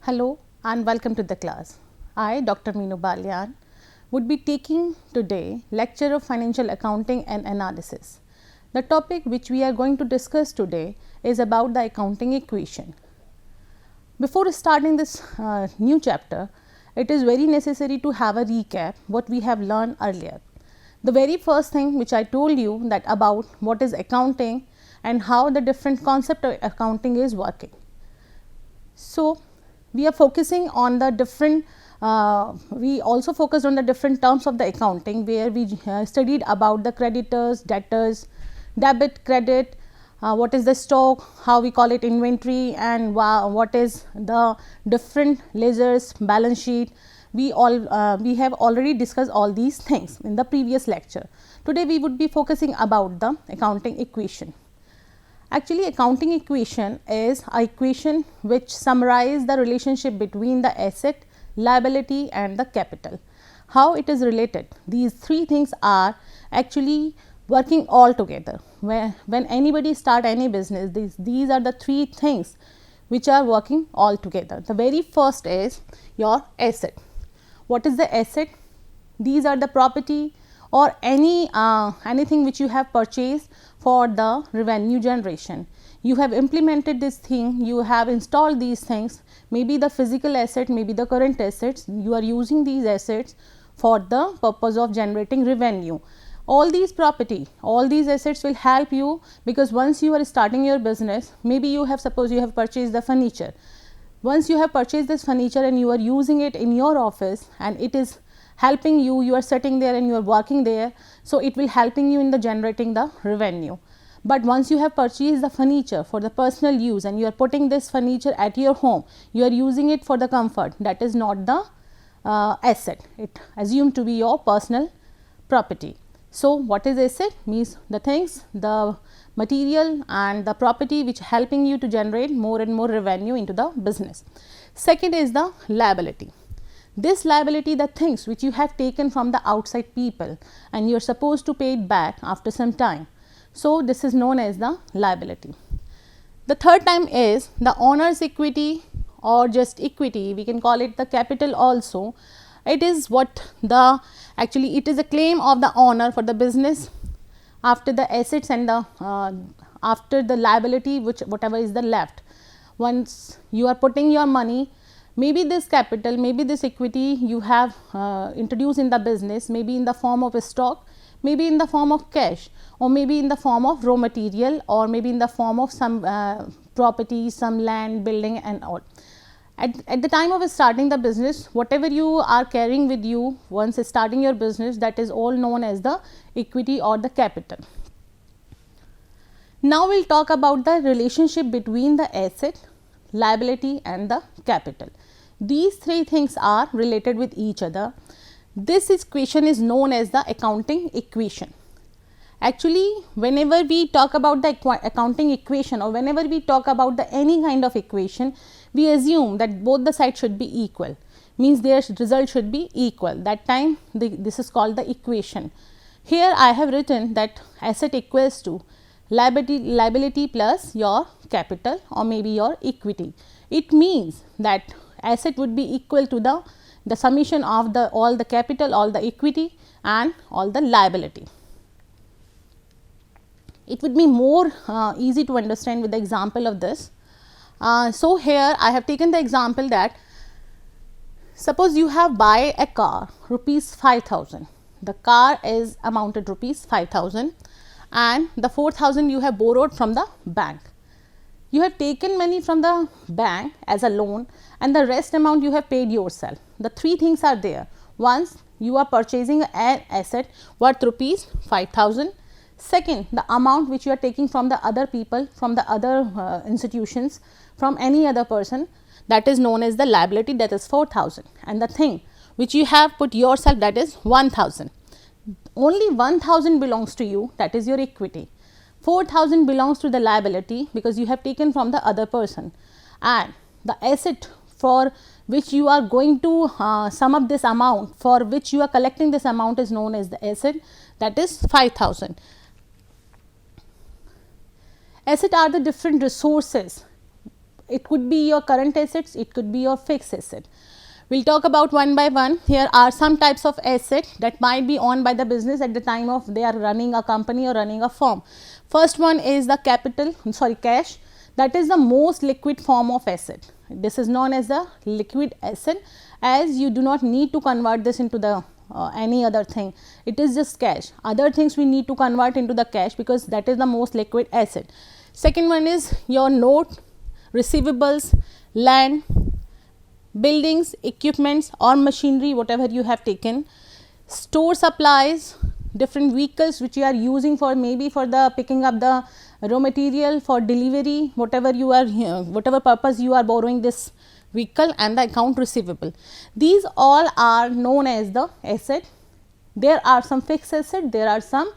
Hello and welcome to the class. I, Dr. Meenu Balyan, would be taking today lecture of financial accounting and analysis. The topic which we are going to discuss today is about the accounting equation. Before starting this new chapter, it is very necessary to have a recap what we have learned earlier. The very first thing which I told you that about what is accounting and how the different concept of accounting is working. So, we are focusing on the different we also focused on the different terms of the accounting, where we studied about the creditors, debtors, debit, credit, what is the stock, how we call it inventory, and what is the different ledgers, balance sheet. We have already discussed all these things in the previous lecture. Today we would be focusing about the accounting equation. Actually, accounting equation is a equation which summarize the relationship between the asset, liability and the capital. How it is related? These three things are actually working all together. When anybody start any business, these are the three things which are working all together. The very first is your asset. What is the asset? These are the property or anything which you have purchased for the revenue generation. You have implemented this thing, you have installed these things, maybe the physical asset, maybe the current assets, you are using these assets for the purpose of generating revenue. All these property, all these assets will help you, because once you are starting your business, maybe you have, suppose you have purchased the furniture. Once you have purchased this furniture and you are using it in your office and it is helping you, you are sitting there and you are working there, so it will helping you in the generating the revenue. But once you have purchased the furniture for the personal use and you are putting this furniture at your home, you are using it for the comfort, that is not the asset, it assumed to be your personal property. So, what is asset? Means the things, the material and the property which helping you to generate more and more revenue into the business. Second is the liability. This liability, the things which you have taken from the outside people and you are supposed to pay it back after some time. So, this is known as the liability. The third time is the owner's equity or just equity, we can call it the capital also. It is what the actually it is a claim of the owner for the business after the assets and the after the liability, which whatever is the left. Once you are putting your money, maybe this capital, maybe this equity you have introduced in the business, maybe in the form of a stock, maybe in the form of cash, or maybe in the form of raw material, or maybe in the form of some property, some land, building and all. At the time of starting the business, whatever you are carrying with you once starting your business, that is all known as the equity or the capital. Now, we will talk about the relationship between the asset, liability and the capital. These three things are related with each other. This equation is known as the accounting equation. Actually, whenever we talk about the accounting equation or whenever we talk about the any kind of equation, we assume that both the sides should be equal, means their result should be equal. That time this is called the equation. Here I have written that asset equals to liability plus your capital or maybe your equity. It means that asset would be equal to the summation of the all the capital, all the equity and all the liability. It would be more easy to understand with the example of this. So, here I have taken the example that suppose you have buy a car rupees 5,000, the car is amounted rupees 5,000 and the 4,000 you have borrowed from the bank. You have taken money from the bank as a loan and the rest amount you have paid yourself. The three things are there. Once you are purchasing an asset worth rupees 5,000. Second, the amount which you are taking from the other people, from the other institutions, from any other person, that is known as the liability, that is 4,000, and the thing which you have put yourself, that is 1,000. Only 1,000 belongs to you, that is your equity. 4,000 belongs to the liability because you have taken from the other person, and the asset for which you are going to sum up this amount, for which you are collecting this amount, is known as the asset, that is 5,000. Asset are the different resources it could be your current assets, it could be your fixed asset. We will talk about one by one. Here are some types of asset that might be owned by the business at the time of they are running a company or running a firm. First one is the cash. That is the most liquid form of asset. This is known as the liquid asset, as you do not need to convert this into the any other thing. It is just cash. Other things we need to convert into the cash because that is the most liquid asset. Second one is your note, receivables, land, buildings, equipments or machinery, whatever you have taken, store supplies, different vehicles which you are using for maybe for the picking up the raw material for delivery, whatever you are whatever purpose you are borrowing this vehicle, and the account receivable. These all are known as the asset. There are some fixed asset, there are some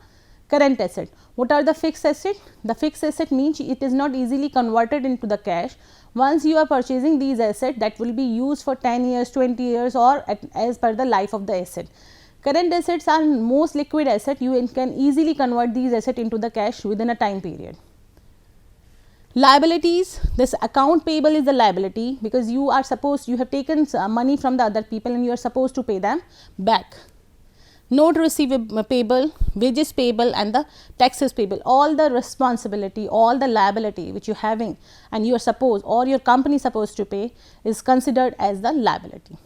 current asset. What are the fixed asset? The fixed asset means it is not easily converted into the cash. Once you are purchasing these assets, that will be used for 10 years, 20 years or as per the life of the asset. Current assets are most liquid asset. You can easily convert these assets into the cash within a time period. Liabilities, this account payable is the liability because you are supposed, you have taken money from the other people and you are supposed to pay them back. Note receivable payable, wages payable and the taxes payable, all the responsibility, all the liability which you are having and you are supposed or your company is supposed to pay is considered as the liability.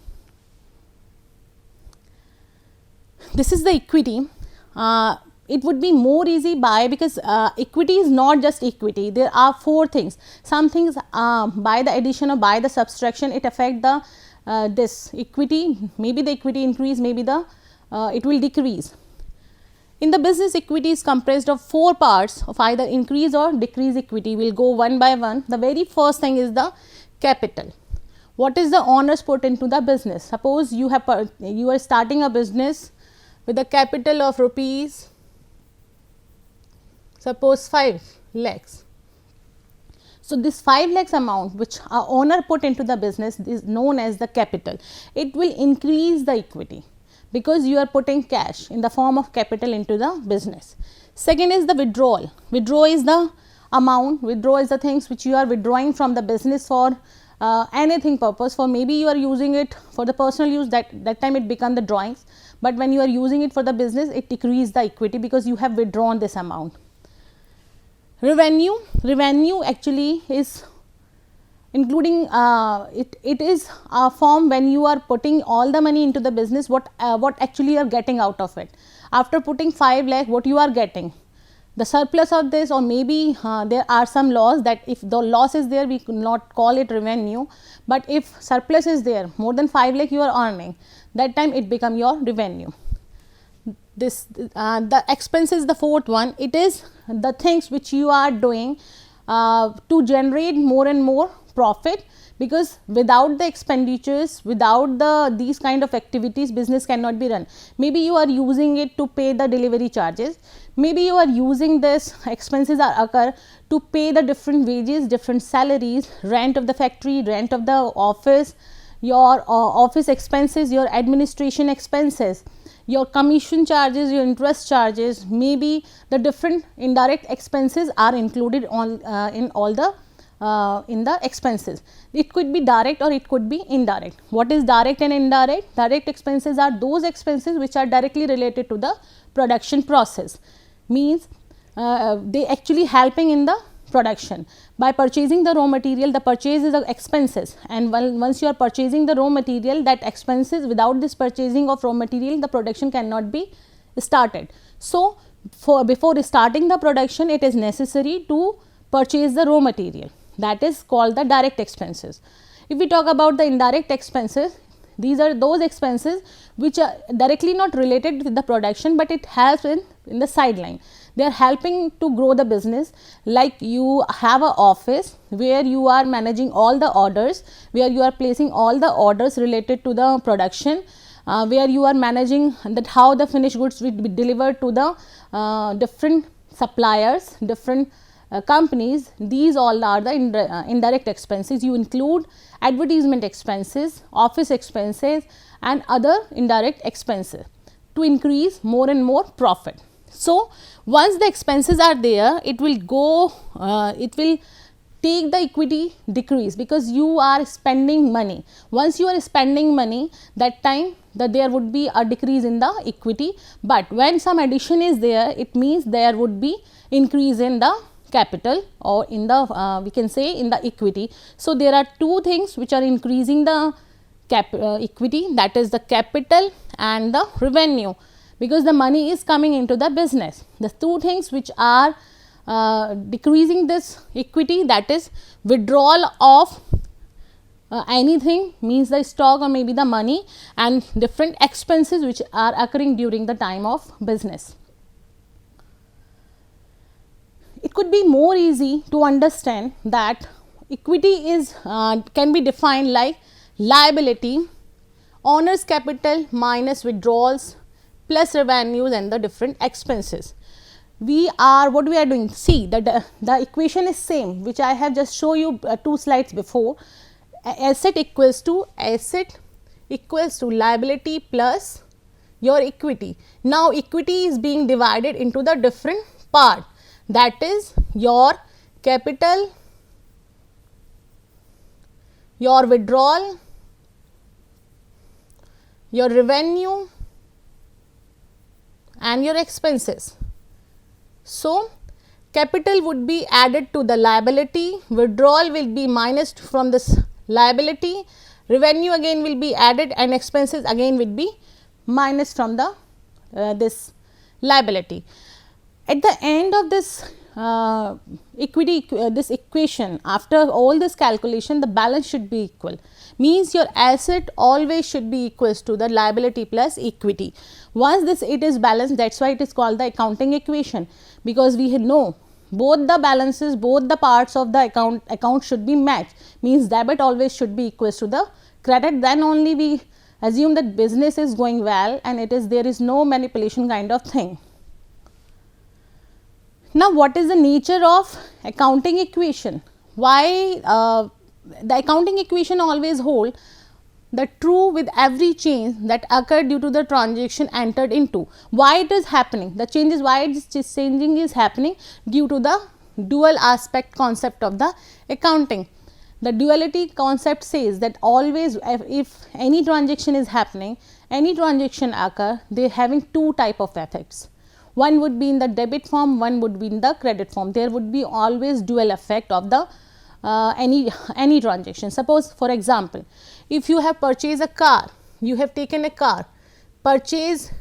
This is the equity. It would be more easy by because equity is not just equity. There are four things. Some things by the addition or by the subtraction it affect the this equity. Maybe the equity increase, maybe the it will decrease. In the business, equity is comprised of four parts of either increase or decrease equity. We will go one by one. The very first thing is the capital. What is the owners put into the business? Suppose you are starting a business with a capital of rupees, suppose 5 lakhs. So, this 5 lakhs amount which a owner put into the business is known as the capital. It will increase the equity because you are putting cash in the form of capital into the business. Second is the withdrawal. Withdraw is the amount, withdraw is the things which you are withdrawing from the business for anything purpose, for maybe you are using it for the personal use, that time it become the drawings, but when you are using it for the business it decrease the equity because you have withdrawn this amount. Revenue actually is including it is a form when you are putting all the money into the business, what actually you are getting out of it. After putting 5 lakh, what you are getting, the surplus of this, or maybe there are some laws that if the loss is there we could not call it revenue, but if surplus is there more than 5 lakh you are earning, that time it become your revenue. This the expense is the fourth one. It is the things which you are doing to generate more and more profit, because without the expenditures, without these kind of activities, business cannot be run. Maybe you are using it to pay the delivery charges, maybe you are using this expenses are occur to pay the different wages, different salaries, rent of the factory, rent of the office, your office expenses, your administration expenses, your commission charges, your interest charges, maybe the different indirect expenses are included on in all the in the expenses. It could be direct or it could be indirect. What is direct and indirect? Direct expenses are those expenses which are directly related to the production process, means they actually helping in the production. By purchasing the raw material, the purchase is the expenses, and once you are purchasing the raw material, that expenses, without this purchasing of raw material the production cannot be started. So, before starting the production it is necessary to purchase the raw material, that is called the direct expenses. If we talk about the indirect expenses, these are those expenses which are directly not related with the production, but it helps in the sideline. They are helping to grow the business. Like you have a office where you are managing all the orders, where you are placing all the orders related to the production, where you are managing that how the finished goods will be delivered to the different suppliers, different companies. These all are the indirect expenses. You include advertisement expenses, office expenses and other indirect expenses to increase more and more profit. So, once the expenses are there, it will go, it will take the equity decrease because you are spending money. Once you are spending money, that time there would be a decrease in the equity, but when some addition is there, it means there would be increase in the capital or in the we can say in the equity. So, there are two things which are increasing the equity, that is the capital and the revenue, because the money is coming into the business. The two things which are decreasing this equity, that is withdrawal of anything, means the stock or maybe the money, and different expenses which are occurring during the time of business. It could be more easy to understand that equity is can be defined like liability, owner's capital minus withdrawals plus revenues and the different expenses. What we are doing, see that the equation is same which I have just show you 2 slides before. Asset equals to liability plus your equity. Now, equity is being divided into the different part, that is your capital, your withdrawal, your revenue and your expenses. So, capital would be added to the liability, withdrawal will be minus from this liability, revenue again will be added and expenses again will be minus from the this liability. At the end of this this equation, after all this calculation, the balance should be equal, means your asset always should be equals to the liability plus equity. Once it is balanced, that is why it is called the accounting equation, because we know both the balances, both the parts of the account should be matched, means debit always should be equals to the credit, then only we assume that business is going well and there is no manipulation kind of thing. Now, what is the nature of accounting equation? Why the accounting equation always hold the true with every change that occurred due to the transaction entered into. Why it is happening? The change is why it is changing is happening due to the dual aspect concept of the accounting. The duality concept says that always if any transaction is happening, any transaction occur, they are having two type of effects. One would be in the debit form, one would be in the credit form. There would be always dual effect of the any transaction. Suppose for example, if you have purchased a car, you have taken a car, purchase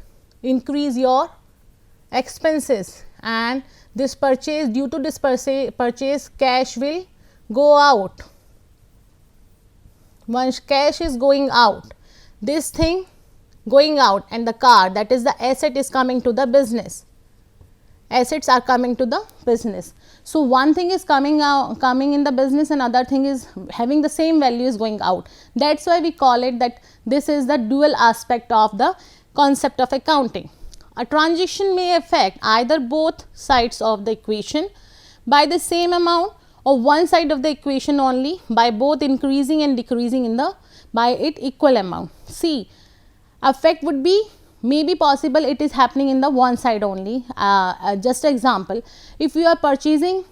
increase your expenses, and this purchase, due to this purchase cash will go out. Once cash is going out, this thing going out and the car, that is the asset, is coming to the business. Assets are coming to the business. So, one thing is coming in the business and other thing is having the same value is going out. That is why we call it that this is the dual aspect of the concept of accounting. A transaction may affect either both sides of the equation by the same amount or one side of the equation only by both increasing and decreasing in the by it equal amount. See, effect would be maybe possible it is happening in the one side only. Just example, if you are purchasing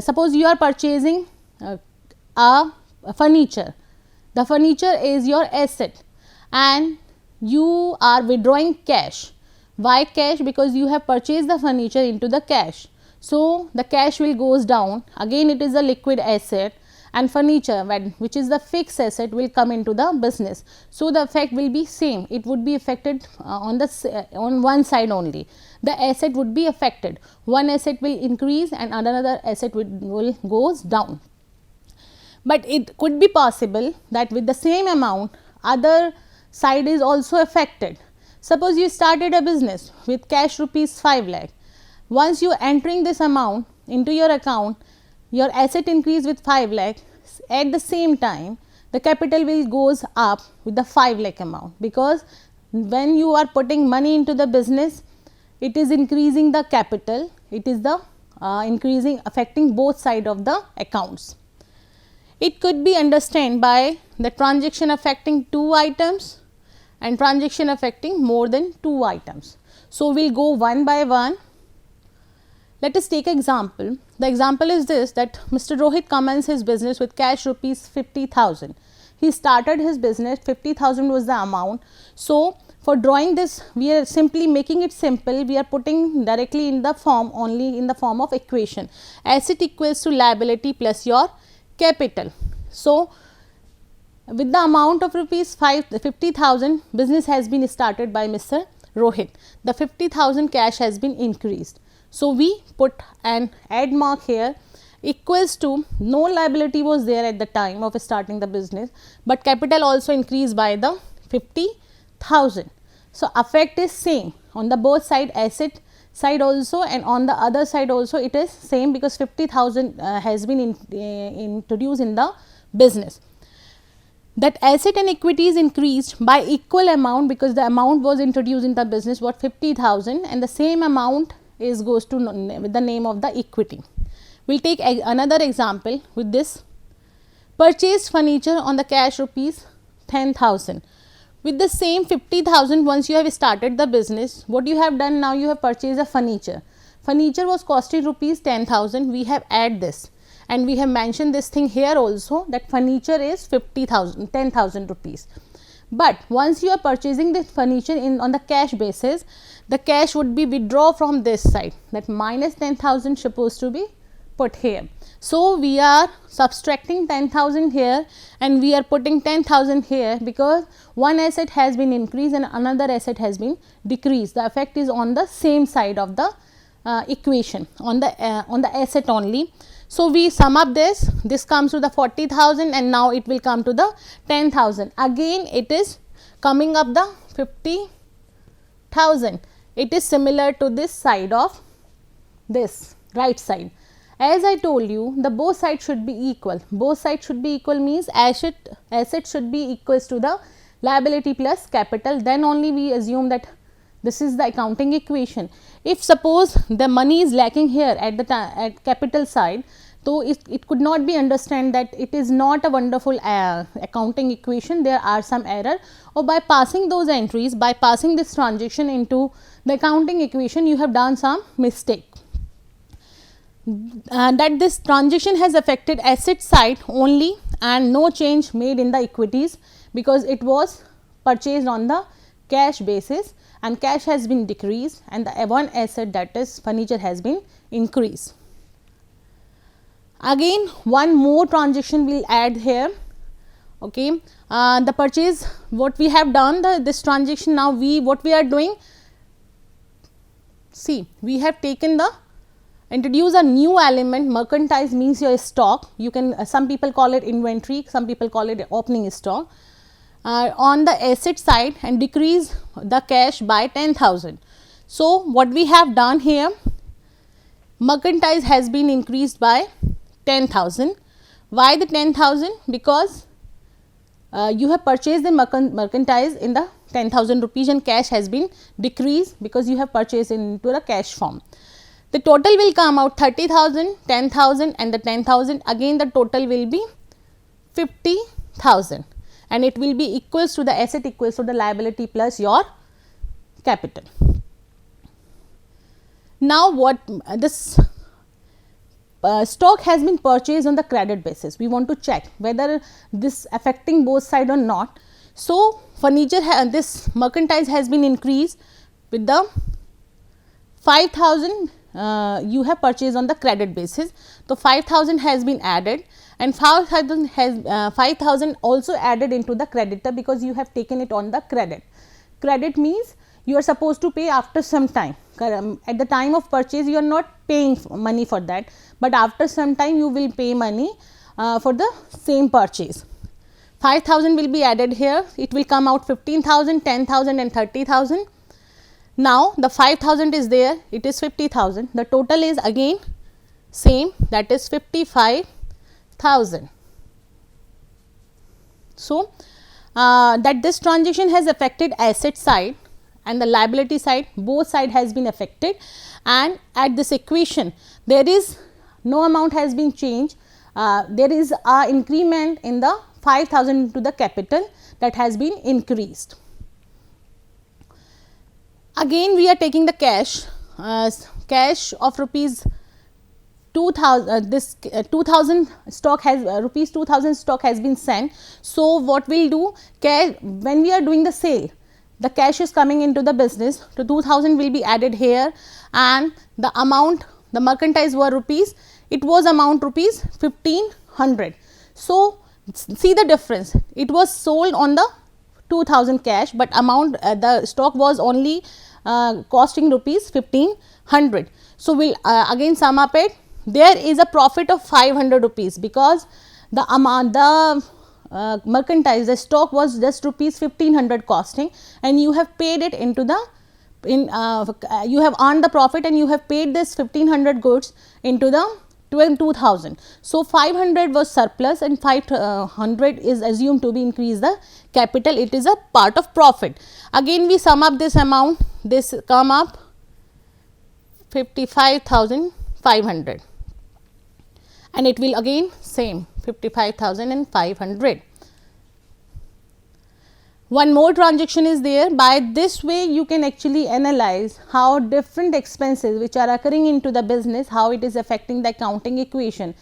suppose you are purchasing a furniture, the furniture is your asset and you are withdrawing cash. Why cash? Because you have purchased the furniture into the cash. So, the cash will goes down, again it is a liquid asset, and furniture which is the fixed asset will come into the business. So, the effect will be same, it would be affected on one side only. The asset would be affected, one asset will increase and another asset will goes down. But it could be possible that with the same amount other side is also affected. Suppose you started a business with cash rupees 5 lakh. Once you entering this amount into your account, your asset increase with 5 lakh, at the same time the capital will goes up with the 5 lakh amount, because when you are putting money into the business, it is increasing the capital, it is the increasing affecting both side of the accounts. It could be understood by the transaction affecting 2 items and transaction affecting more than 2 items. So, we will go one by one. Let us take example, The example is this, that Mr. Rohit commenced his business with cash rupees 50,000. He started his business, 50,000 was the amount. So, for drawing this, we are simply making it simple, we are putting directly in the form, only in the form of equation. Asset equals to liability plus your capital. So, with the amount of rupees 50,000, business has been started by Mr. Rohit. The 50,000 cash has been increased. So, we put an add mark here, equals to, no liability was there at the time of starting the business, but capital also increased by the 50,000. So, effect is same on the both side, asset side also and on the other side also it is same, because 50,000 has been introduced in the business. That asset and equity is increased by equal amount, because the amount was introduced in the business what 50,000, and the same amount is goes to with the name of the equity. We will take another example with this. Purchased furniture on the cash rupees 10,000. With the same 50,000, once you have started the business, what you have done now, you have purchased a furniture. Furniture was costing rupees 10,000, we have add this, and we have mentioned this thing here also, that furniture is 50,000, 10,000 rupees. But once you are purchasing this furniture on the cash basis, the cash would be withdraw from this side, that minus 10,000 supposed to be put here. So, we are subtracting 10,000 here and we are putting 10,000 here, because one asset has been increased and another asset has been decreased. The effect is on the same side of the equation, on the asset only. So, we sum up this comes to the 40,000 and now it will come to the 10,000. Again it is coming up the 50,000. It is similar to this side of this right side. As I told you, the both sides should be equal. Both sides should be equal means asset should be equals to the liability plus capital. Then only we assume that this is the accounting equation. If suppose the money is lacking here at the at capital side, so it could not be understand that it is not a wonderful accounting equation. There are some error, or by passing those entries, by passing this transaction into the accounting equation, you have done some mistake. That this transaction has affected asset side only and no change made in the equities, because it was purchased on the cash basis and cash has been decreased and the one asset, that is furniture, has been increased. Again one more transaction we will add here. Okay. The purchase, what we have done, this transaction, now what we are doing, see, we have taken introduce a new element. Mercantile means your stock, you can some people call it inventory, some people call it opening stock, on the asset side and decrease the cash by 10,000. So, what we have done here, mercantile has been increased by 10,000. Why the 10,000? Because you have purchased the mercantile in the 10,000 rupees and cash has been decreased because you have purchased into the cash form. The total will come out 30,000, 10,000 and the 10,000, again the total will be 50,000 and it will be equals to the asset equals to the liability plus your capital. Now, what this stock has been purchased on the credit basis, we want to check whether this affecting both side or not. So, furniture this mercantile has been increased with the 5,000 you have purchased on the credit basis. So, 5,000 has been added and 5,000 has 5,000 also added into the creditor, because you have taken it on the credit. Credit means you are supposed to pay after some time. At the time of purchase you are not paying money for that, but after some time you will pay money for the same purchase. 5,000 will be added here, it will come out 15,000, 10,000 and 30,000. Now, the 5,000 is there, it is 50,000, the total is again same, that is 55,000. So, that this transaction has affected asset side and the liability side, both side has been affected, and at this equation there is no amount has been changed, there is a increment in the 5,000 into the capital that has been increased. Again we are taking the cash of rupees this 2000 stock has rupees 2000 stock has been sent. So what we'll do, when we are doing the sale, the cash is coming into the business, so 2000 will be added here, and the amount, the merchandise were rupees, it was amount rupees 1500. So see the difference, it was sold on the 2000 cash, but amount the stock was only costing rupees 1500. So we'll again sum up it. There is a profit of 500 rupees because the amount, the merchandise, the stock was just rupees 1500 costing, and you have paid it into the you have earned the profit and you have paid this 1500 goods into the 2000. So 500 was surplus and 500 is assumed to be increase the capital, it is a part of profit. Again we sum up this amount, this come up 55,500, and it will again same 55,500. One more transaction is there. By this way you can actually analyze how different expenses which are occurring into the business, how it is affecting the accounting equation.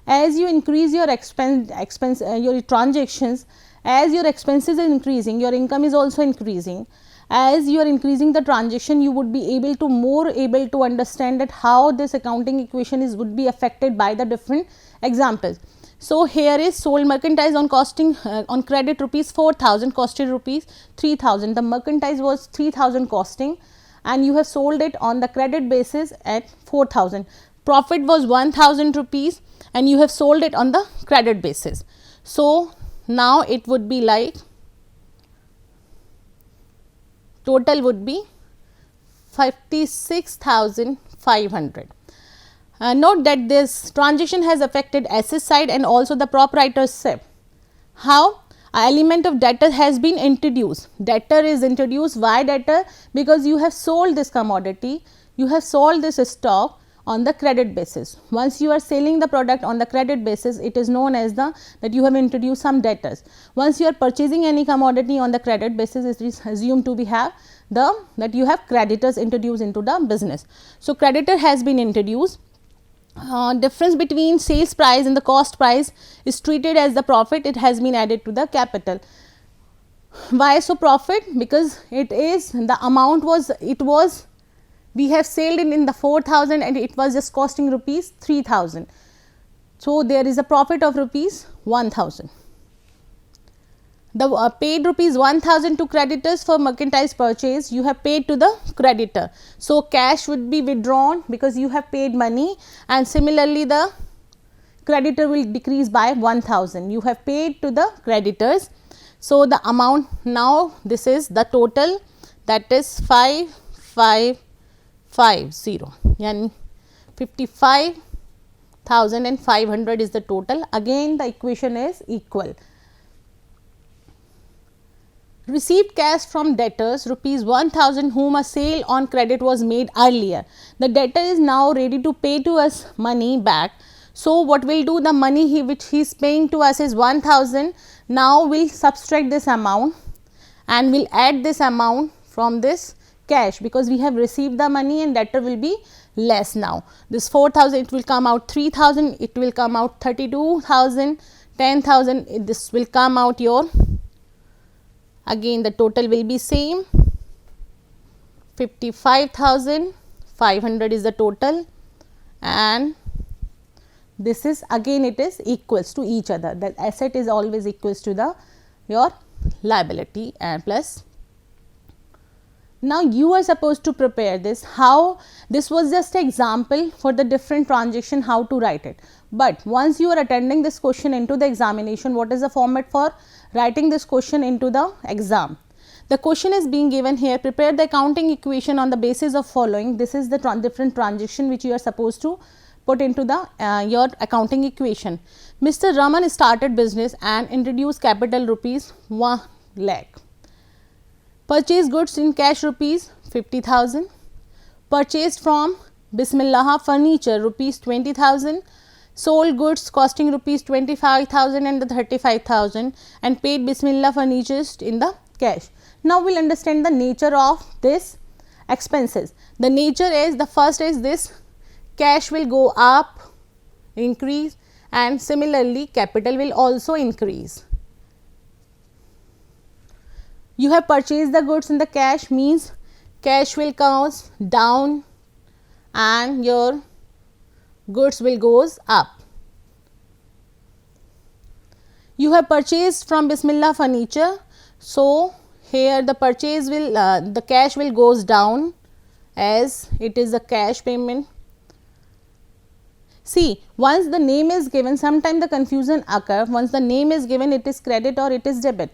As you increase your your transactions, as your expenses are increasing, your income is also increasing. As you are increasing the transaction, you would be able to understand that how this accounting equation would be affected by the different examples. So here is sold merchandise on costing on credit rupees 4000 costed rupees 3000. The merchandise was 3000 costing and you have sold it on the credit basis at 4000. Profit was 1000 rupees and you have sold it on the credit basis. So now it would be like total would be 56,500. Note that this transaction has affected asset side and also the proprietor's ship. How? An element of debtor has been introduced. Debtor is introduced. Why debtor? Because you have sold this commodity, you have sold this stock on the credit basis. Once you are selling the product on the credit basis, it is known as that you have introduced some debtors. Once you are purchasing any commodity on the credit basis, it is assumed to be that you have creditors introduced into the business. So creditor has been introduced. Difference between sales price and the cost price is treated as the profit, it has been added to the capital. Why so profit? Because it is the amount was we have sold it in the 4000 and it was just costing rupees 3000. So there is a profit of rupees 1000. The paid rupees 1000 to creditors for merchandise purchase, you have paid to the creditor. So cash would be withdrawn because you have paid money, and similarly the creditor will decrease by 1000. You have paid to the creditors. So the amount now, this is the total, that is 5550, and 55,500 is the total. Again the equation is equal. Received cash from debtors rupees 1000 whom a sale on credit was made earlier. The debtor is now ready to pay to us money back. So what we will do, the money which he is paying to us is 1000. Now we will subtract this amount and we will add this amount from this cash, because we have received the money and debtor will be less now. This 4000, it will come out 3000, it will come out 32,000, 10,000, this will come out your, again the total will be same, 55,500 is the total, and this is again it is equals to each other. The asset is always equals to the your liability and plus. Now you are supposed to prepare this. How? This was just an example for the different transaction how to write it. But once you are attending this question into the examination, what is the format for writing this question into the exam? The question is being given here, prepare the accounting equation on the basis of following. This is the different transaction which you are supposed to put into the your accounting equation. Mr. Raman started business and introduced capital rupees 1 lakh. Purchased goods in cash rupees 50,000. Purchased from Bismillah furniture rupees 20,000. Sold goods costing rupees 25,000 and the 35,000 and paid Bismillah furnitures in the cash. Now we will understand the nature of this expenses. The nature is, the first is this, cash will go up increase, and similarly capital will also increase. You have purchased the goods in the cash, means cash will goes down and your goods will goes up. You have purchased from Bismillah furniture, so here the purchase will the cash will goes down as it is a cash payment. See, once the name is given, sometimes the confusion occur. Once the name is given, it is credit or it is debit.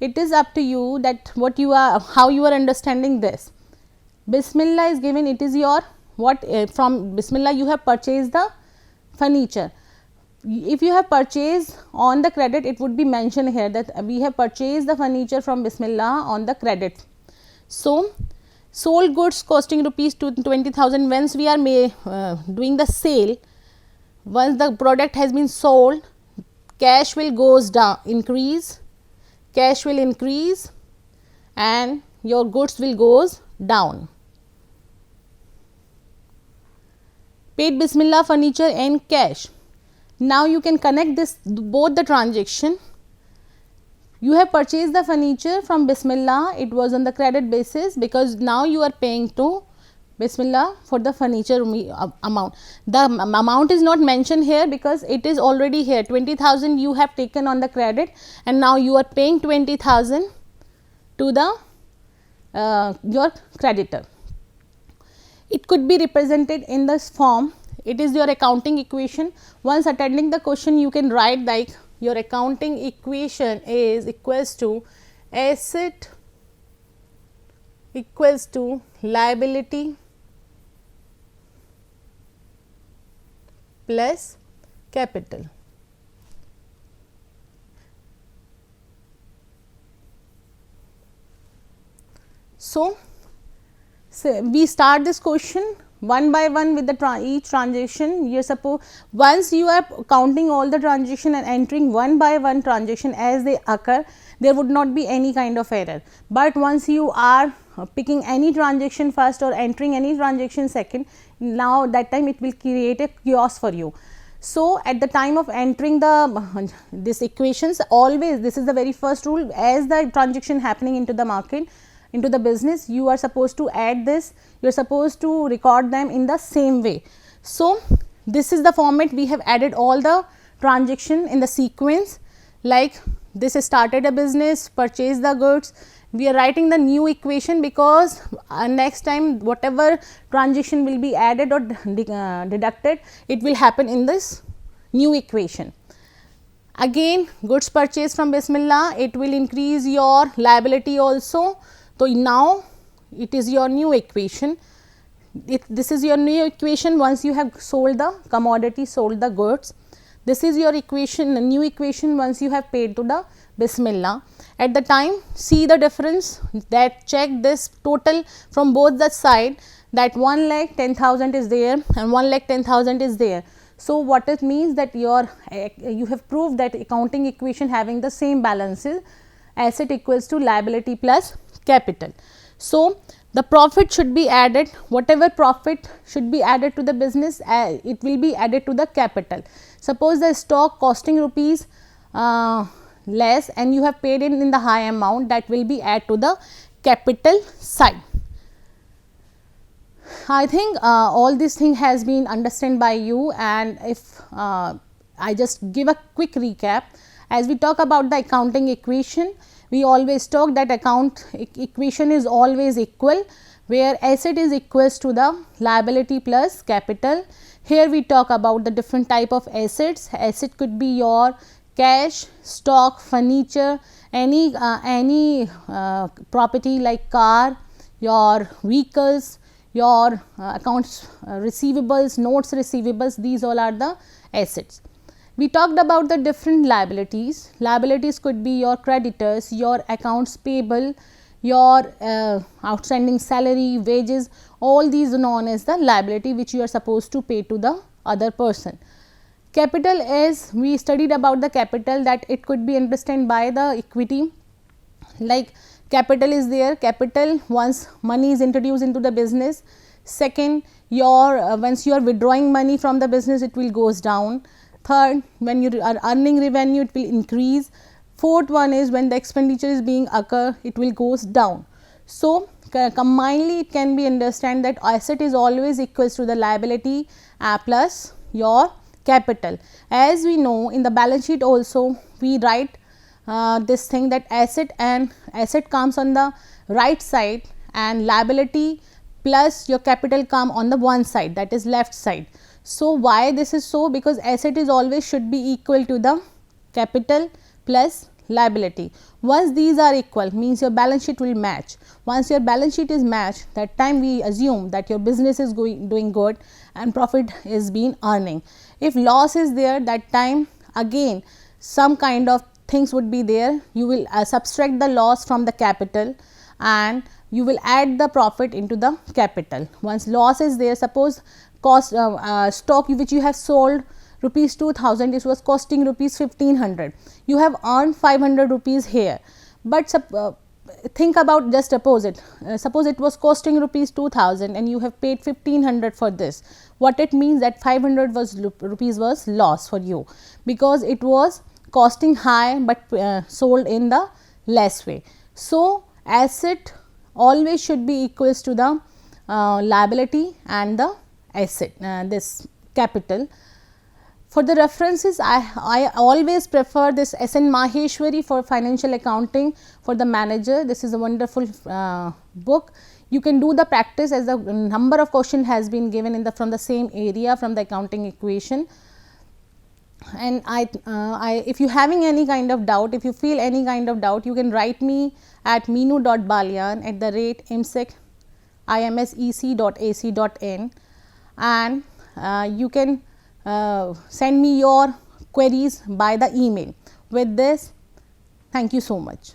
It is up to you that what you are, how you are understanding this. Bismillah is given, it is your what from Bismillah you have purchased the furniture. If you have purchased on the credit, it would be mentioned here that we have purchased the furniture from Bismillah on the credit. So, sold goods costing rupees 20,000, once we are doing the sale, once the product has been sold, cash will goes down, increase, cash will increase and your goods will goes down. Paid Bismillah furniture and cash. Now you can connect this both the transaction. You have purchased the furniture from Bismillah, it was on the credit basis because now you are paying to Bismillah for the furniture amount. The amount is not mentioned here because it is already here, 20,000 you have taken on the credit and now you are paying 20,000 to the your creditor. It could be represented in this form. It is your accounting equation. Once attending the question, you can write like your accounting equation is equals to asset equals to liability plus capital. So, we start this question one by one with the each transaction. You suppose once you are counting all the transaction and entering one by one transaction as they occur, there would not be any kind of error. But once you are picking any transaction first or entering any transaction second, now that time it will create a chaos for you. So, at the time of entering the this equations, always this is the very first rule, as the transaction happening into the market, into the business, you are supposed to add this, you are supposed to record them in the same way. So, this is the format. We have added all the transaction in the sequence, like this started a business, purchased the goods. We are writing the new equation because next time whatever transaction will be added or deducted, it will happen in this new equation. Again, goods purchased from Bismillah, it will increase your liability also. So, now it is your new equation. This is your new equation once you have sold the commodity, sold the goods. This is your equation, new equation once you have paid to the Bismillah. At the time, see the difference, that check this total from both the side, that 1,10,000 is there and 1,10,000 is there. So, what it means that you have proved that accounting equation having the same balances, asset equals to liability plus capital. So, the profit should be added, whatever profit should be added to the business, it will be added to the capital. Suppose the stock costing rupees less and you have paid it in the high amount, that will be added to the capital side. I think all this thing has been understood by you, and if I just give a quick recap, as we talk about the accounting equation, we always talk that account equation is always equal, where asset is equals to the liability plus capital. Here we talk about the different type of assets. Asset could be your cash, stock, furniture, any property like car, your vehicles, your accounts receivables, notes receivables, these all are the assets. We talked about the different liabilities. Liabilities could be your creditors, your accounts payable, your outstanding salary, wages, all these are known as the liability which you are supposed to pay to the other person. Capital is, we studied about the capital, that it could be understood by the equity, like capital is there, capital once money is introduced into the business. Second, your once you are withdrawing money from the business, it will goes down. Third, when you are earning revenue, it will increase. Fourth one is when the expenditure is being occur, it will goes down. So combinedly it can be understand that asset is always equals to the liability plus your capital. As we know, in the balance sheet also we write this thing that asset comes on the right side and liability plus your capital come on the one side, that is left side. So why this is so? Because asset is always should be equal to the capital plus liability. Once these are equal, means your balance sheet will match. Once your balance sheet is matched, that time we assume that your business is doing good and profit is being earning. If loss is there, that time again some kind of things would be there. You will subtract the loss from the capital and you will add the profit into the capital. Once loss is there, suppose cost stock which you have sold rupees 2000, it was costing rupees 1500, you have earned 500 rupees here, but think about just opposite. Suppose it was costing rupees 2000 and you have paid 1500 for this. What it means that 500 rupees was loss for you, because it was costing high but sold in the less way. So asset always should be equals to the liability and the asset, this capital. For the references, I always prefer this S.N. Maheshwari for financial accounting for the manager. This is a wonderful book. You can do the practice, as the number of question has been given in the from the same area from the accounting equation. And if you having any kind of doubt, if you feel any kind of doubt, you can write me at meenu.balian@imsec.ac.in, and you can send me your queries by the email. With this, thank you so much.